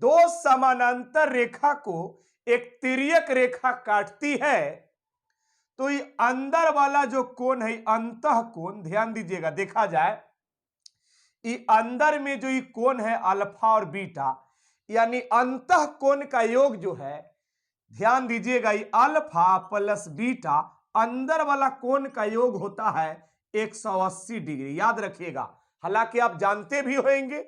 दो समानांतर रेखा को एक तिर्यक रेखा काटती है तो ये अंदर वाला जो कोण है अंतः कोण, ध्यान दीजिएगा, देखा जाए ये अंदर में जो ये कोण है अल्फा और बीटा, यानी अंतः कोण का योग जो है, ध्यान दीजिएगा, ये अल्फा प्लस बीटा अंदर वाला कोण का योग होता है 180 डिग्री। याद रखिएगा, हालांकि आप जानते भी होंगे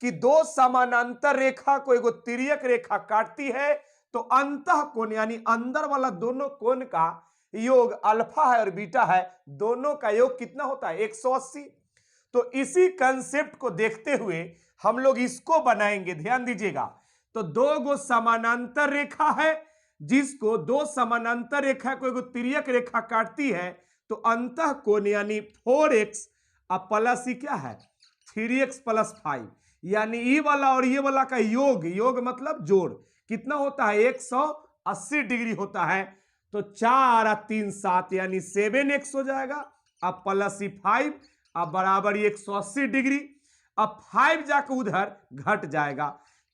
कि दो समानांतर रेखा को एक तिर्यक रेखा काटती है तो अंतः कोण यानी अंदर वाला दोनों कोण का योग अल्फा है और बीटा है, दोनों का योग कितना होता है 180। तो इसी कंसेप्ट को देखते हुए हम लोग इसको बनाएंगे। ध्यान दीजिएगा, तो दो गो समानांतर रेखा है, जिसको दो समानांतर रेखा को एक तिर्यक रेखा काटती है तो अंतः कोण यानी 4x अब प्लस ही क्या है 3x प्लस 5, यानी ये वाला और ये वाला का योग, योग मतलब जोड़, कितना होता है 180 डिग्री होता है। तो 4 और 3 7 यानी 7x हो जाएगा, अब प्लस ही 5 अब बराबर 180 डिग्री। अब 5 जाकर उधर घट जाएगा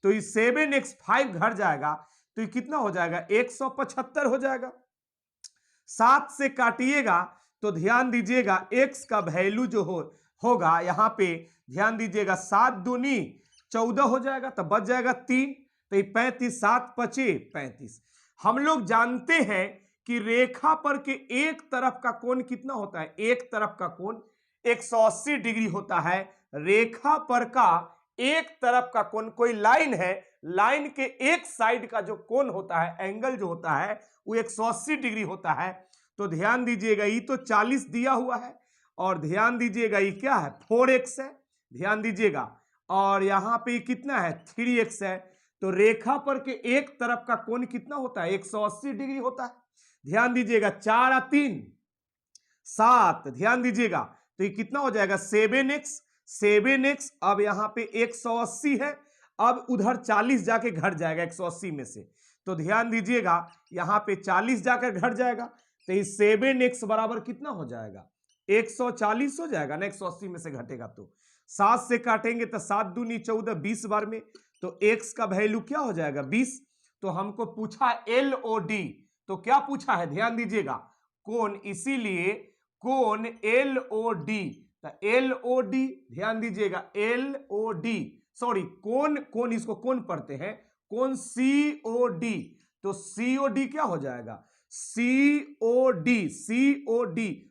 तो ये 7x 5 घट जाएगा तो ये कितना हो जाएगा 175 हो जाएगा। 7 से काटिएगा तो ध्यान दीजिएगा x का वैल्यू जो होगा यहां पे ध्यान दीजिएगा 7 दूनी 14 हो जाएगा, तो बच जाएगा 3, तो 35 7 पचे 35। हम लोग जानते हैं कि रेखा पर के एक तरफ का कोण कितना होता है, एक तरफ का कोण 180 डिग्री होता है। रेखा पर का एक तरफ का कोण, कोई लाइन है, लाइन के एक साइड का जो कोण होता है, एंगल जो होता है वो 180 डिग्री होता है। तो ध्यान दीजिएगा ये तो 40 दिया हुआ है और ध्यान दीजिएगा ये क्या है 4x है, ध्यान दीजिएगा, और यहां पे कितना है 3x है। तो रेखा पर के एक तरफ का कोण कितना होता है 180 डिग्री होता है। ध्यान दीजिएगा 4 और 3 7, ध्यान दीजिएगा, तो ये कितना हो जाएगा 7x। अब यहां पे 180 है, अब उधर 40 जाके घट जाएगा 180 में से, तो ध्यान दीजिएगा यहां पे 40 जाकर घट जाएगा, तो ये 7x बराबर कितना हो जाएगा 140 हो जाएगा ना, 180 में से घटेगा तो 7 से काटेंगे तो 7 दूनी 14 20 बार में, तो x का वैल्यू क्या हो जाएगा 20। तो हमको पूछा LOD, तो क्या पूछा है ध्यान दीजिएगा कोण, इसीलिए कोण LOD, तो LOD ध्यान दीजिएगा LOD सॉरी कोण इसको कोण पढ़ते हैं, कोण COD, तो COD क्या हो जाएगा COD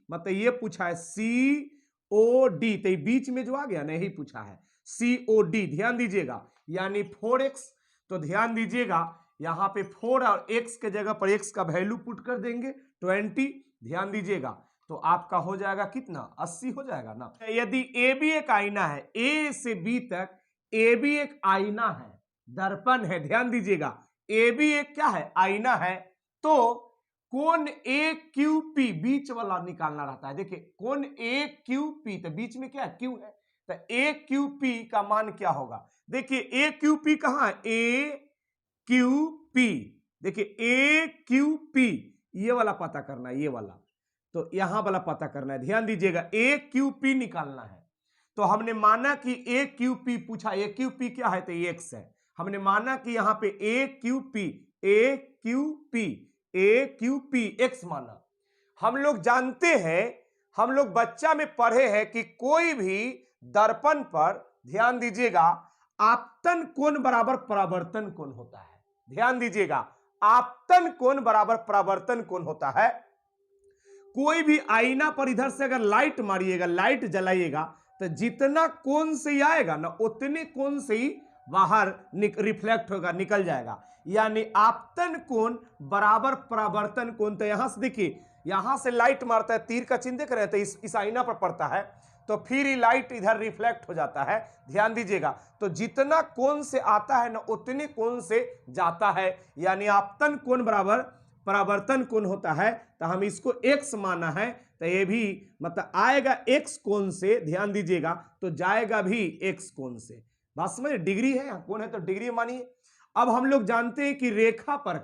मतलब ये पूछा है COD, तो बीच में जो आ गया ना यही पूछा है COD। ध्यान दीजिएगा यानी 4x, तो ध्यान दीजिएगा यहां पे 4 और x के जगह पर x का वैल्यू पुट कर देंगे 20, ध्यान दीजिएगा, तो आपका हो जाएगा कितना 80 हो जाएगा ना। यदि AB एक आईना है, A से B तक AB एक आईना है, दर्पण है, ध्यान दीजिएगा AB एक क्या है आईना है, तो कोण AQP बीच वाला निकालना रहता है। देखिए कोण AQP, तो बीच में क्या है Q है, तो AQP का मान क्या होगा, देखिए AQP कहां है AQP, देखिए AQP ये वाला पता करना है, ये वाला, तो यहां वाला पता करना है, ध्यान दीजिएगा AQP निकालना है। तो हमने माना कि AQP पूछा, AQP क्या है तो x है, हमने माना कि यहां पे AQP x माना। हम लोग जानते हैं, हम लोग बच्चा में पढ़े हैं कि कोई भी दर्पण पर ध्यान दीजिएगा आपतन कोण बराबर परावर्तन कोण होता है। ध्यान दीजिएगा आपतन कोण बराबर परावर्तन कोण होता है। कोई भी आईना पर इधर से अगर लाइट मारिएगा, लाइट जलाइएगा, तो जितना कोण से आएगा ना उतने कोण से ही बाहर रिफ्लेक्ट होगा, निकल जाएगा, यानी आपतन कोण बराबर परावर्तन कोण। तो यहां से देखिए, यहां से लाइट मारता है, तीर का चिन्ह देख रहे हैं, तो इस आईना पर पड़ता है, तो फिर ही लाइट इधर रिफ्लेक्ट हो जाता है। ध्यान दीजिएगा, तो जितना कोण से आता है ना उतने कोण से जाता है, यानी आपतन कोण बराबर परावर्तन कोण होता है। तो हम इसको x माना है, तो ये भी मतलब आएगा x कोण से, ध्यान दीजिएगा, तो जाएगा भी x कोण से। बात समझे, डिग्री है यहाँ, कोण है तो डिग्री मानिए। अब हम लोग जानते हैं कि रेखा पर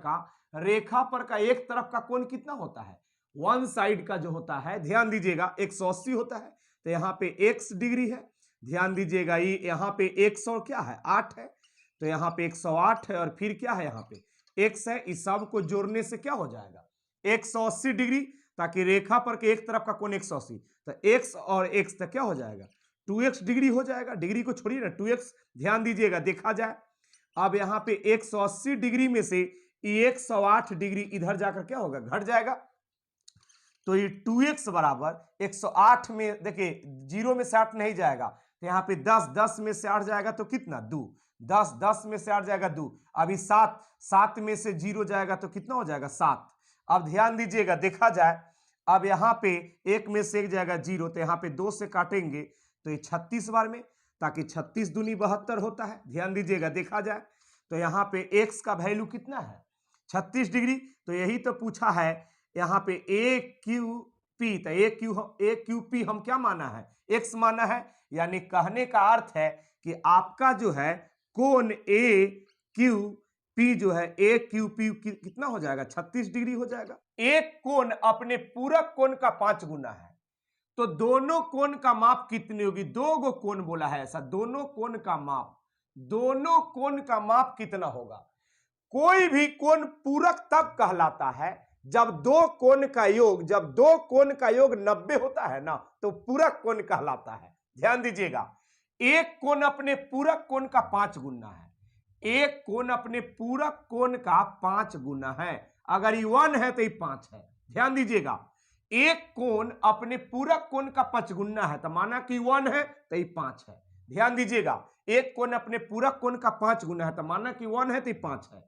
का एक तरफ का कोण कितना होता है, वन साइड का जो होता है, ध्यान दीजिएगा 180 होता है, तो यहाँ पे x डिग्री है, ध्यान दीजिएगा ये यहाँ पे x और क्या है 8 है, तो यहाँ पे 108 है और फिर क्या है यहाँ पे x है। इस सब को जोड़ने से क्या हो जाएगा 180 डिग्री, ताकि रेखा पर के एक तरफ का कोण 180, तो x और x तक क्या हो जाएगा 2x डिग्री हो जाएगा। डिग्री को छोड़िए ना 2x, ध्यान दीजिएगा देखा जाए। अब यहाँ पे 180 डिग्री में से 108 डिग्री इधर जाकर क्या होगा घट जाएगा, तो ये 2x बराबर 108 में देखिए 0 में से 8 नहीं जाएगा, तो यहाँ पे 10 में से 8 जाएगा तो कितना 2, 10 में से 8 जाएगा 2, अभी 7 में से 0 जाएगा तो कितना हो जाएगा 7। अब ध्यान दीजिएगा देखा जाए, अब यहाँ पे 1 में से 1 जाएगा 0, तो यहाँ पे 2 से काटेंगे तो ये 36 बार में, ताकि 36 दूनी 72 होता है। ध्यान दीजिएगा देखा जाए, तो यहाँ पे x का वैल्यू कितना है 36 डिग्री, तो यही तो पूछा है यहाँ पे AQP, तो AQP हम क्या माना है x माना है, यानी कहने का अर्थ है कि आपका जो है कोण AQP जो है AQP कितना हो जाएगा 36 डिग्री हो जाएगा। एक कोण अपने पूरक कोण का 5 गुना है, तो दोनों कोण का माप कितनी होगी, 2 गो कोण बोला है ऐसा, दोनों कोण का माप कितना होगा। कोई भी कोण पूरक तब कहलाता है जब दो कोण का योग 90 होता है ना, तो पूरक कोण कहलाता है। ध्यान दीजिएगा, एक कोण अपने पूरक कोण का 5 गुना है, एक कोण अपने पूरक कोण का 5 गुना है। अगर ये 1 है तो ये 5 है। ध्यान दीजिएगा, एक कोण अपने पूरक कोण का 5 गुना है, तो माना कि 1 है तो ये 5 है। ध्यान दीजिएगा, एक कोण अपने पूरक कोण का 5 गुना है, तो माना कि 1 है तो ये 5 है।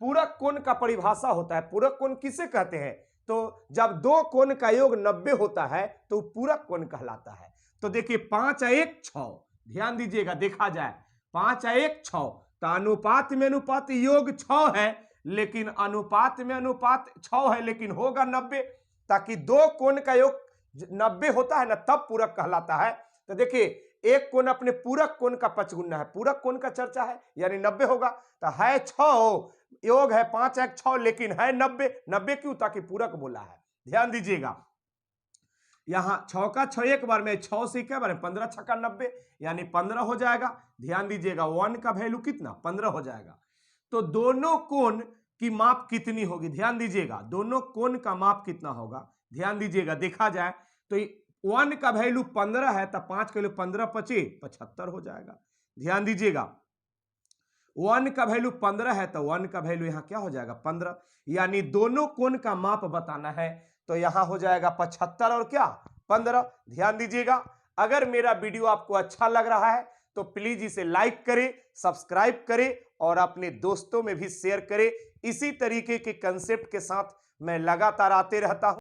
पूरक कोण का परिभाषा होता है, पूरक कोण किसे कहते हैं, तो जब दो कोण का योग 90 होता है तो पूरक कोण कहलाता है। तो देखिए 5 और 1 6, ध्यान दीजिएगा देखा जाए 5 और 1 6, तो अनुपात में अनुपात योग 6 है, लेकिन अनुपात में अनुपात 6 है लेकिन होगा 90, ताकि दो कोण का योग 90 होता है ना तब पूरक कहलाता है। तो देखिए एक कोण अपने पूरक कोण का 5 गुना है, पूरक कोण का चर्चा है यानी 90 होगा, तो है 6 योग है 5 1 6 लेकिन है 90 क्यों, ताकि पूरक बोला है। ध्यान दीजिएगा, यहां 6 का 6 एक बार में, 6 से क्या बार में 15 छक्का 90 यानी 15 हो जाएगा। ध्यान दीजिएगा 1 का वैल्यू कितना 15 हो जाएगा। तो दोनों कोण की माप कितनी होगी, ध्यान दीजिएगा दोनों कोण का माप कितना होगा, ध्यान दीजिएगा देखा जाए तो 1 का वैल्यू 15 है, तो 5 का वैल्यू 15 25 75 हो जाएगा। ध्यान दीजिएगा 1 का वैल्यू 15 है, तो 1 का वैल्यू यहां क्या हो जाएगा 15, यानी दोनों कोण का माप बताना है, तो यहां हो जाएगा 75 और क्या 15। ध्यान दीजिएगा, अगर मेरा वीडियो आपको अच्छा लग रहा है तो प्लीज इसे लाइक करें, सब्सक्राइब करें और अपने दोस्तों में भी शेयर करें। इसी तरीके के कंसेप्ट के साथ मैं लगातार आते रहता हूं।